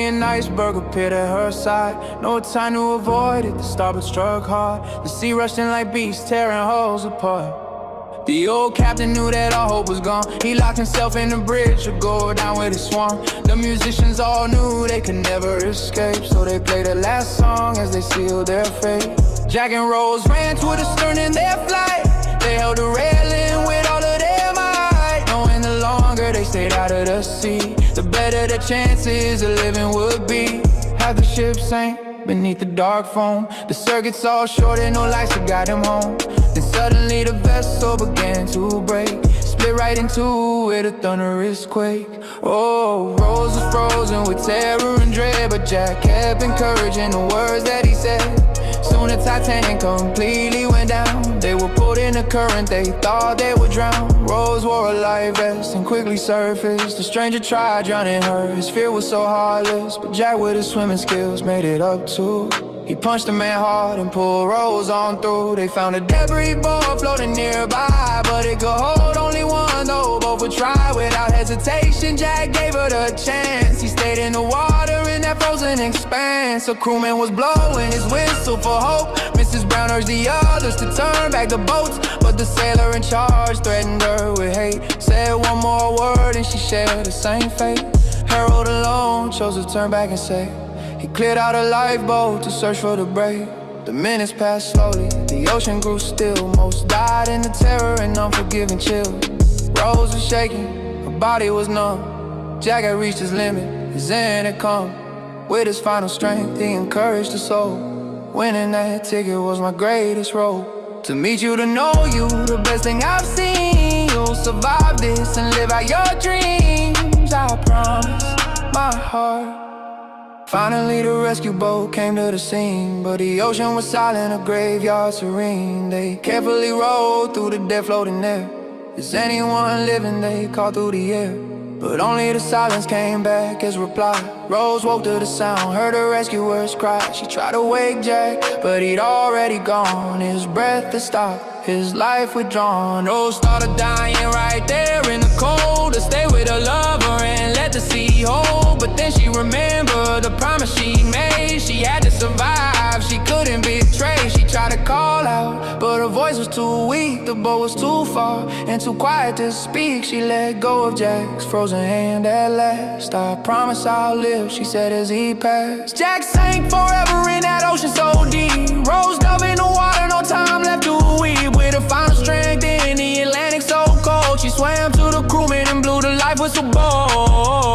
an iceberg appeared at her side. No time to avoid it, the starboard struck hard. The sea rushed in like beasts, tearing hulls apart. The old captain knew that all hope was gone. He locked himself in the bridge to go down with his swan. The musicians all knew they could never escape, so they played the last song as they sealed their fate. Jack and Rose ran to the stern in their flight. They held the railing with all of their might, knowing the longer they stayed out of the sea, the better the chances of living would be. Half the ship sank beneath the dark foam. The circuits all short and no lights to guide them home. Then suddenly the vessel began to break, split right into with a thunderous quake. Oh, Rose was frozen with terror and dread, but Jack kept encouraging the words that he said. Soon the Titanic completely went down. They were pulled in the current, they thought they would drown. Rose wore a life vest and quickly surfaced. The stranger tried drowning her, his fear was so heartless, but Jack with his swimming skills made it up too. He punched the man hard and pulled Rose on through. They found a debris board floating nearby, but it could hold only one though. Both would try without hesitation. Jack gave her the chance. He stayed in the water in that frozen expanse. A crewman was blowing his whistle for hope. Mrs. Brown urged the others to turn back the boats, but the sailor in charge threatened her with hate. Said one more word and she shared the same fate. Harold alone chose to turn back and say, he cleared out a lifeboat to search for the brave. The minutes passed slowly, the ocean grew still. Most died in the terror and unforgiving chills. Rose was shaking, her body was numb. Jack had reached his limit, his end had come. With his final strength, he encouraged the soul. Winning that ticket was my greatest role. To meet you, to know you, the best thing I've seen. You'll survive this and live out your dreams, I promise, my heart. Finally the rescue boat came to the scene, but the ocean was silent, a graveyard serene. They carefully rowed through the dead floating there. Is anyone living? They called through the air, but only the silence came back as reply. Rose woke to the sound, heard the rescuers cry. She tried to wake Jack, but he'd already gone. His breath had stopped, his life withdrawn. Rose started dying right there in the cold, to stay with her lover and let the sea hold. But then she remembered the promise she made. She had to survive, she couldn't betray. She tried to call out, but her voice was too weak. The boat was too far and too quiet to speak. She let go of Jack's frozen hand at last. I promise I'll live, she said as he passed. Jack sank forever in that ocean so deep. Rose dove in the water, no time left to weep. With her final strength in the Atlantic so cold, she swam to the crewman and blew the life whistle bold.